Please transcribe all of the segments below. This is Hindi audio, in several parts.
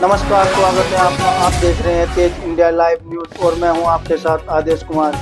नमस्कार, स्वागत है आपका। आप देख रहे हैं तेज इंडिया लाइव न्यूज और मैं हूं आपके साथ आदेश कुमार।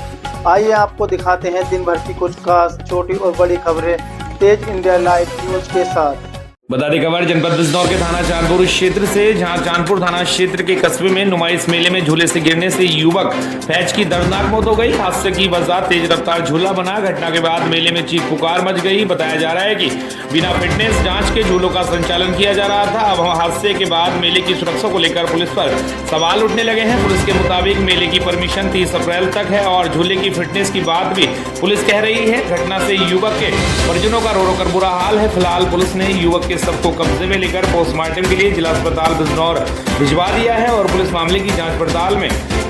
आइए आपको दिखाते हैं दिन भर की कुछ खास छोटी और बड़ी खबरें तेज इंडिया लाइव न्यूज के साथ। बता दें खबर जनपद बिजनौर के थाना चांदपुर क्षेत्र से, जहां चांदपुर थाना क्षेत्र के कस्बे में नुमाइश मेले में झूले से गिरने से युवक फैज की दर्दनाक मौत हो गई। हादसे की वजह तेज रफ्तार झूला बना। घटना के बाद मेले में चीख पुकार मच गई। बताया जा रहा है कि बिना फिटनेस जांच के झूलों का संचालन किया जा रहा था। अब हादसे के बाद मेले की सुरक्षा को लेकर पुलिस पर सवाल उठने लगे हैं। पुलिस के मुताबिक मेले की परमिशन 30 अप्रैल तक है और झूले की फिटनेस की बात भी पुलिस कह रही है। घटना से युवक के परिजनों का रो रो कर बुरा हाल है। फिलहाल पुलिस ने युवक के सबको कब्जे में लेकर पोस्टमार्टम के लिए जिला अस्पताल बिजनौर भिजवा दिया है और पुलिस मामले की जांच पड़ताल में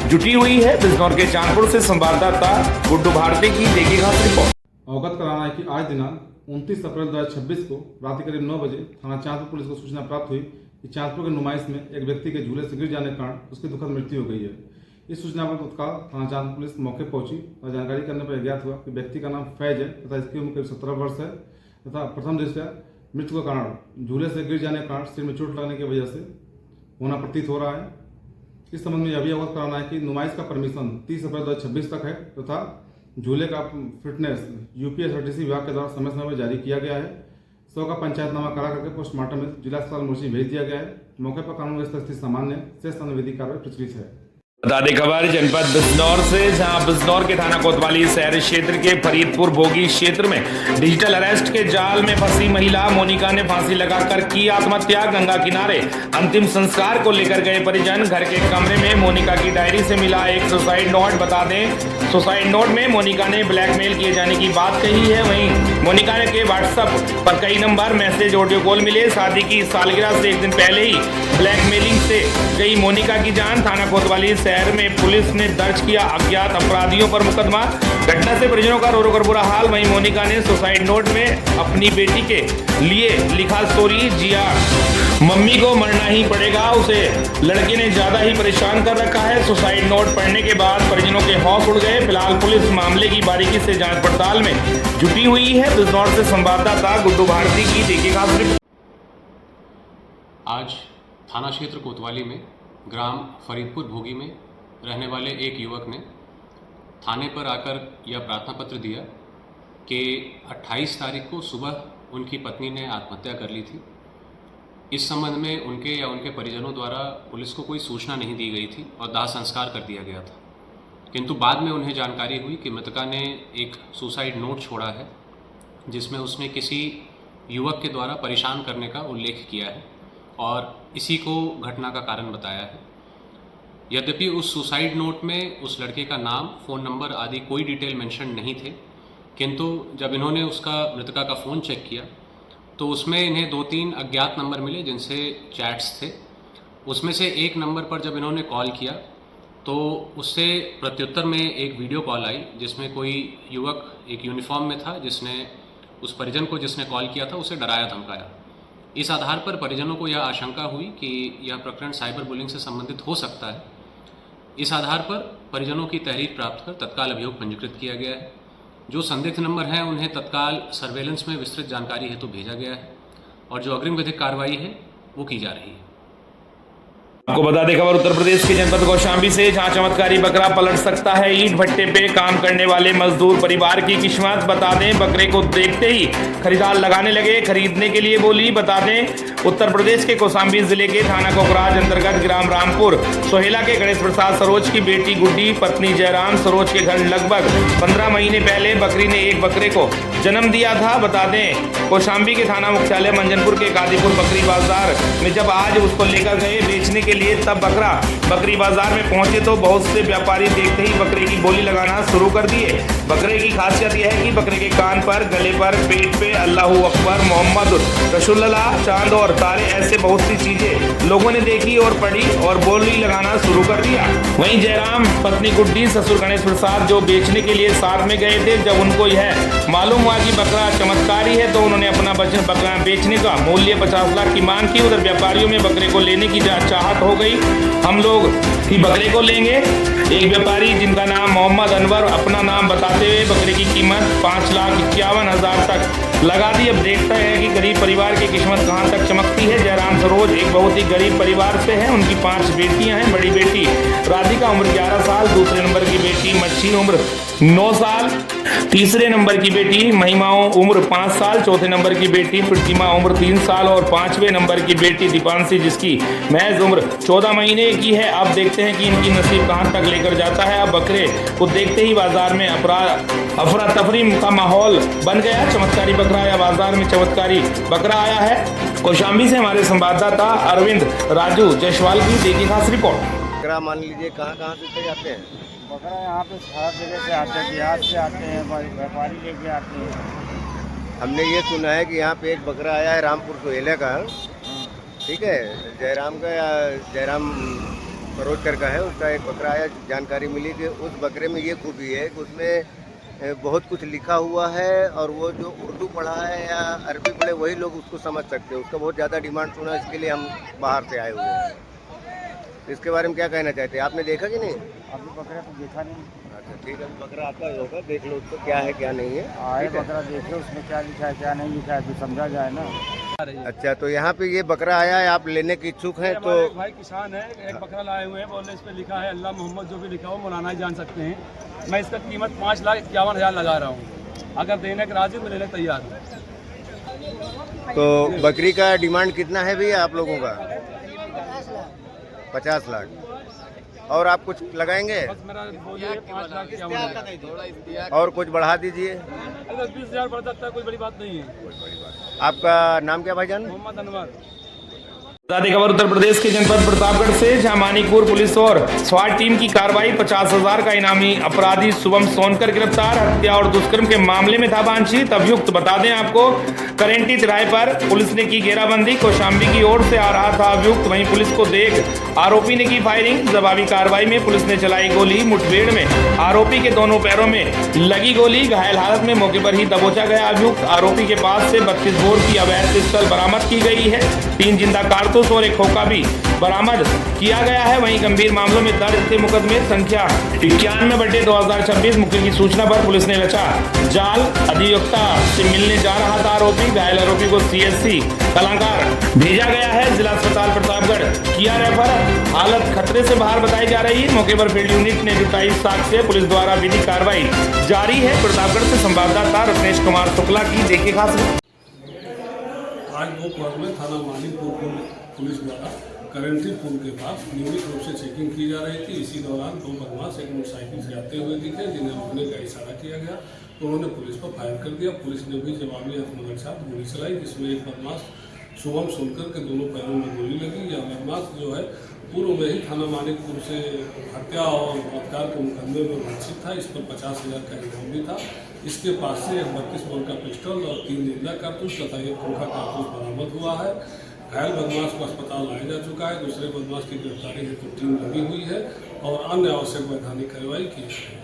जुटी हुई है। बिजनौर के चांदपुर से संवाददाता गुड्डू भारती की देखी खास रिपोर्ट। अवगत कराना है कि आज दिनांक 29 अप्रैल 2026 को रात करीब 9 बजे थाना चांदपुर पुलिस को सूचना प्राप्त हुई कि चांदपुर के नुमाइश में एक व्यक्ति के झूले से गिर जाने के कारण उसकी दुखद मृत्यु हो गई है। इस सूचना पर तत्काल थाना चांदपुर पुलिस मौके पहुंची और जानकारी करने पर ज्ञात हुआ कि व्यक्ति का नाम फैज है तथा इसकी उम्र करीब 17 वर्ष है तथा प्रथम दृष्टया मृत्यु का कारण झूले से गिर जाने के कारण सिर में चोट लगने की वजह से होना प्रतीत हो रहा है। इस संबंध में यह भी अवगत कराना है कि नुमाइश का परमिशन 30 अप्रैल 2026 तक है तथा झूले का फिटनेस यूपीएसआरटीसी विभाग के द्वारा समय समय पर जारी किया गया है। शव का पंचायतनामा करा करके पोस्टमार्टम में जिला अस्पताल मुर्शी भेज दिया गया है। मौके पर कानून व्यवस्था स्थिति सामान्य है, शेष अन्य विधिक कार्रवाई प्रचलित है। बता दें खबर जनपद बिजनौर से, जहां बिजनौर के थाना कोतवाली शहर क्षेत्र के फरीदपुर भोगी क्षेत्र में डिजिटल अरेस्ट के जाल में फंसी महिला मोनिका ने फांसी लगाकर की आत्महत्या। गंगा किनारे अंतिम संस्कार को लेकर गए परिजन। घर के कमरे में मोनिका की डायरी से मिला एक सुसाइड नोट। बता दें सुसाइड नोट में मोनिका ने ब्लैकमेल किए जाने की बात कही है। वहीं मोनिका के व्हाट्सएप पर कई नंबर, मैसेज, ऑडियो कॉल मिले। शादी की सालगिरह से एक दिन पहले ही ब्लैकमेलिंग से गई मोनिका की जान। थाना कोतवाली शहर में पुलिस ने दर्ज किया अज्ञात अपराधियों पर मुकदमा। घटना से परिजनों का रो रो कर बुरा हाल। वहीं मोनिका ने सुसाइड नोट में अपनी बेटी के लिए लिखा स्टोरी, जिया मम्मी को मरना ही पड़ेगा, उसे लड़के ने ज्यादा ही परेशान कर रखा है। सुसाइड नोट पढ़ने के बाद परिजनों के हौस उड़ गए। फिलहाल पुलिस मामले की बारीकी से जांच पड़ताल में जुटी हुई है। बिजनौर से संवाददाता गुड्डू भारती की देखी खास रिपोर्ट। आज थाना क्षेत्र कोतवाली में ग्राम फरीदपुर भोगी में रहने वाले एक युवक ने थाने पर आकर यह प्रार्थना पत्र दिया कि 28 तारीख को सुबह उनकी पत्नी ने आत्महत्या कर ली थी। इस संबंध में उनके या उनके परिजनों द्वारा पुलिस को कोई सूचना नहीं दी गई थी और दाह संस्कार कर दिया गया था, किंतु बाद में उन्हें जानकारी हुई कि मृतका ने एक सुसाइड नोट छोड़ा है जिसमें उसने किसी युवक के द्वारा परेशान करने का उल्लेख किया है और इसी को घटना का कारण बताया है। यद्यपि उस सुसाइड नोट में उस लड़के का नाम, फ़ोन नंबर आदि कोई डिटेल मेंशन नहीं थे, किंतु जब इन्होंने उसका मृतका का फ़ोन चेक किया तो उसमें इन्हें 2-3 अज्ञात नंबर मिले जिनसे चैट्स थे। उसमें से एक नंबर पर जब इन्होंने कॉल किया तो उससे प्रत्युत्तर में एक वीडियो कॉल आई जिसमें कोई युवक एक यूनिफॉर्म में था जिसने उस परिजन को जिसने कॉल किया था उसे डराया धमकाया। इस आधार पर परिजनों को यह आशंका हुई कि यह प्रकरण साइबर बुलिंग से संबंधित हो सकता है। इस आधार पर परिजनों की तहरीर प्राप्त कर तत्काल अभियोग पंजीकृत किया गया है। जो संदिग्ध नंबर हैं उन्हें तत्काल सर्वेलेंस में विस्तृत जानकारी हेतु भेजा गया है और जो अग्रिम विधिक कार्रवाई है वो की जा रही है। आपको बता दें खबर उत्तर प्रदेश के जनपद कौशाम्बी से, जहां चमत्कारी बकरा पलट सकता है ईंट भट्टे पे काम करने वाले मजदूर परिवार की किस्मत। बता दें बकरे को देखते ही खरीदार लगाने लगे, खरीदने के लिए बोली। बता दें उत्तर प्रदेश के कौशाम्बी जिले के थाना कोकराज अंतर्गत ग्राम रामपुर सोहेला के गणेश प्रसाद सरोज की बेटी गुड्डी पत्नी जयराम सरोज के घर लगभग 15 महीने पहले बकरी ने एक बकरे को जन्म दिया था। बता दें कौशाम्बी के थाना मुख्यालय मंजनपुर के कादीपुर बकरी बाजार में जब आज उसको लेकर गए बेचने के लिए, तब बकरी बाजार में पहुंचे तो बहुत से व्यापारी देखते ही बकरे की बोली लगाना शुरू कर दिए। बकरे की खासियत यह है कि बकरे के कान पर, गले पर, पेट पे अल्लाहू अकबर, मोहम्मद रसूलुल्लाह, चांद और तारे, ऐसे बहुत सी चीजें लोगों ने देखी और पढ़ी और बोली लगाना शुरू कर दिया। वहीं जयराम पत्नी गुड्डी ससुर गणेश प्रसाद जो बेचने के लिए साथ में गए थे, जब उनको यह मालूम हुआ कि बकरा चमत्कारी है तो उन्होंने अपना बकरा बेचने का मूल्य 50 लाख की मांग की। उधर व्यापारियों में बकरे को लेने की चाहत हो गई, हम लोग ही बकरे को लेंगे। एक व्यापारी जिनका नाम मोहम्मद अनवर अपना नाम बताते हुए बकरे की कीमत 5,51,000 तक लगा दी। अब देखते हैं कि गरीब परिवार की किस्मत कहां तक चमकती है। जयराम सरोज एक बहुत ही गरीब परिवार से हैं। उनकी 5 बेटियां हैं। बड़ी बेटी राधिका उम्र 11 साल, दूसरे नंबर की बेटी मच्छी उम्र 9 साल, तीसरे नंबर की बेटी महिमाओं उम्र 5 साल, चौथे नंबर की बेटी प्रतिमा उम्र 3 साल और 5वें नंबर की बेटी दीपांशी जिसकी महज उम्र 14 महीने की है। अब देखते हैं कि इनकी नसीब कहां तक लेकर जाता है। अब बकरे को देखते ही बाजार में अफरा तफरी का माहौल बन गया। चमत्कारी बकरा या बाजार में चमत्कारी बकरा आया है। कौशाम्बी से हमारे संवाददाता अरविंद राजू जायसवाल की देखी खास रिपोर्ट। बकरा मान लीजिए कहाँ से जाते हैं? बकरा यहाँ पे हर जगह से आते हैं, बिहार से आते हैं, व्यापारी लेके आते हैं। हमने ये सुना है कि यहाँ पे एक बकरा आया है रामपुर सोहेले का, ठीक है, जयराम का या जयराम सरोजकर का है, उसका एक बकरा आया। जानकारी मिली कि उस बकरे में ये खूबी है कि उसमें बहुत कुछ लिखा हुआ है और वो जो उर्दू पढ़ा है या अरबी पढ़े वही लोग उसको समझ सकते हैं। उसका बहुत ज़्यादा डिमांड सुना, इसके लिए हम बाहर से आए हुए हैं। इसके बारे में क्या कहना चाहते हैं? आपने देखा कि नहीं? अभी बकरा तो देखा नहीं। अच्छा ठीक है, बकरा आपका होगा, देख लो उसको क्या है क्या नहीं है। आए बकरा देखे उसमें क्या लिखा है क्या नहीं लिखा है तो समझा जाए ना। अच्छा, तो यहाँ पे ये बकरा आया है, आप लेने के इच्छुक हैं? तो हमारे भाई किसान है, एक बकरा लाए हुए हैं, बोले इस पे लिखा है अल्लाह मोहम्मद, जो भी लिखा हो मौलाना ही जान सकते हैं। मैं इसका कीमत 5,51,000 लगा रहा हूँ। अगर देने के राजी मैं लेने को तैयार हूँ। तो बकरी का डिमांड कितना है भैया आप लोगों का? 50 लाख। और आप कुछ लगाएंगे? बस मेरा बोलिए 5,51,000। और कुछ बढ़ा दीजिए। अगर 20,000 बढ़ सकता है, कोई बड़ी बात नहीं है। आपका नाम क्या भाईजान? मोहम्मद अनवर। ताज़ा खबर उत्तर प्रदेश के जनपद प्रतापगढ़ से, जहां मानिकपुर पुलिस और स्वाट टीम की कार्रवाई। 50,000 का इनामी अपराधी शुभम सोनकर गिरफ्तार। हत्या और दुष्कर्म के मामले में था वांछित अभियुक्त। बता दें आपको, करेंटी तिराहे पर पुलिस ने की घेराबंदी। कौशाम्बी की ओर से आ रहा था अभियुक्त, वहीं पुलिस को देख आरोपी ने की फायरिंग। जवाबी कार्रवाई में पुलिस ने चलाई गोली। मुठभेड़ में आरोपी के दोनों पैरों में लगी गोली। घायल हालत में मौके पर ही दबोचा गया अभियुक्त। आरोपी के पास से 32 बोर की अवैध पिस्टल बरामद की गई है। 3 जिंदा कारतूस और एक खोखा भी बरामद किया गया है। वहीं गंभीर मामलों में दर्ज थे मुकदमे संख्या 91/2026। मुख्य की सूचना पर पुलिस ने रचा जाल। अधिवक्ता से मिलने जा रहा था आरोपी। घायल आरोपी को CSC कलाकार भेजा गया है। जिला अस्पताल प्रतापगढ़ किया रेफर। हालत खतरे से बाहर बताई जा रही है। मौके पर फील्ड यूनिट ने जुटाई साक्ष्य। पुलिस द्वारा विधिक कार्रवाई जारी है। प्रतापगढ़ से संवाददाता रत्नेश कुमार शुक्ला की देखिए खास। आज दोपहर में थाना मानिकपुर पुलिस द्वारा करेंटी पुल के पास नियमित रूप से चेकिंग की जा रही थी। इसी दौरान 2 बदमाश एक मोटरसाइकिल से आते हुए दिखे, जिन्हें रोकने का इशारा किया गया तो उन्होंने पुलिस पर फायर कर दिया। पुलिस ने भी जवाबी आत्मरक्षा गोली चलाई, जिसमें एक बदमाश शुभम सोनकर के दोनों पैरों में गोली लगी। यह बदमाश जो है पूर्व में ही थाना मानिकपुर से हत्या और बलात्कार के मुकदमे में वांछित था। इस पर 50,000 का इनाम भी था। इसके पास से 32 बोर का पिस्टल और 3 जिंदा कारतूस तथा एक खोखा कारतूस बरामद हुआ है। घायल बदमाश को अस्पताल लाया जा चुका है। दूसरे बदमाश की गिरफ्तारी हेतु टीम लगी हुई है और अन्य आवश्यक वैधानिक कार्रवाई की जाएगी।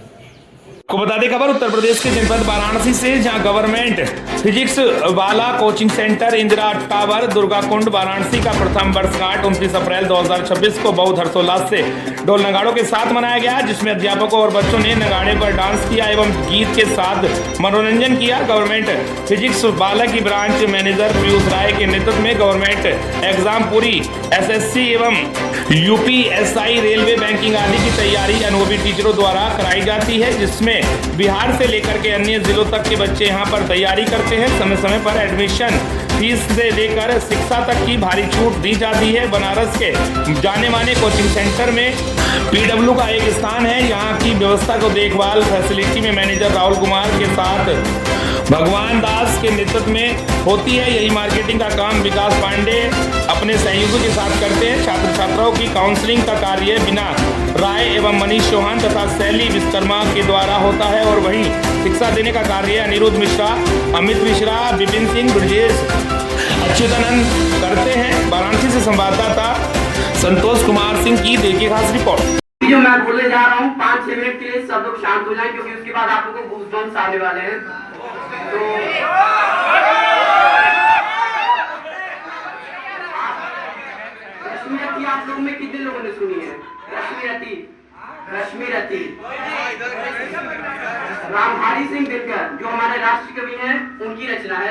को बता दें खबर उत्तर प्रदेश के जनपद वाराणसी से, जहां गवर्नमेंट फिजिक्स वाला coaching centre Indira tower Durga Kund Varanasi का प्रथम वर्षगांठ 29 अप्रैल 2026 को बहुत हर्षोल्लास से ढोल नगाड़ों के साथ मनाया गया, जिसमें अध्यापकों और बच्चों ने नगाड़े पर डांस किया एवं गीत के साथ मनोरंजन किया। गवर्नमेंट फिजिक्स वाला की ब्रांच मैनेजर पीयूष राय के नेतृत्व में गवर्नमेंट एग्जाम पूरी SSC एवं UPSI रेलवे बैंकिंग आदि की तैयारी अनुभवी टीचरों द्वारा कराई जाती है, जिसमें बिहार से लेकर के अन्य जिलों तक के बच्चे यहां पर तैयारी करते हैं। समय समय पर एडमिशन फीस से लेकर शिक्षा तक की भारी छूट दी जाती है। बनारस के जाने माने कोचिंग सेंटर में PW का एक स्थान है। यहाँ की व्यवस्था को देखभाल फैसिलिटी में मैनेजर राहुल कुमार के साथ भगवान दास के नेतृत्व में होती है। यही मार्केटिंग का काम विकास पांडे अपने सहयोगियों के साथ करते हैं। छात्र छात्राओं की काउंसलिंग का कार्य बिना राय एवं मनीष चौहान तथा शैली विश्वकर्मा के द्वारा होता है और वहीं शिक्षा देने का कार्य अनिरुद्ध मिश्रा, अमित मिश्रा, विपिन सिंह, ब्रजेश अच्युतानंद करते हैं। वाराणसी से संवाददाता संतोष कुमार सिंह की देखिए खास रिपोर्ट। जो मैं बोलने जा रहा हूँ 5-6 मिनट के लिए सब लोग शांत हो जाएं, क्योंकि उसके बाद आप लोगों को गूज़बम्प्स आने वाले हैं। तो रश्मिरती आप लोग में कितने लोगों ने सुनी है? रश्मिरती रामधारी सिंह दिनकर जो हमारे राष्ट्र कवि हैं, उनकी रचना है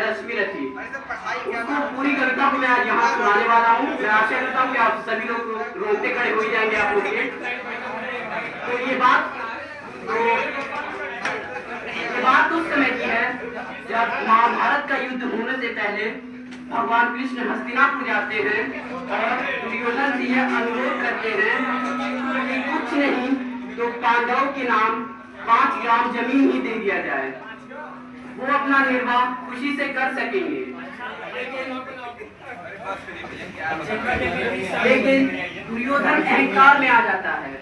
उसको पूरी कविता को मैं आज यहाँ सुनाने वाला हूँ। मैं आशा करता हूँ कि आप सभी लोग रोते खड़े हो ही जाएंगे आप लोग के। तो ये बात उस समय की है जब महाभारत का युद्ध होने से पहले भगवान कृष्ण हस्तिनापुर जाते हैं और दुर्योधन से यह अनुरोध करते हैं कि कुछ नहीं तो पांडवों के नाम 5 ग्राम जमीन ही दे दिया जाए, वो अपना निर्वाह खुशी से कर सकेंगे। लेकिन दुर्योधन अहंकार में आ जाता है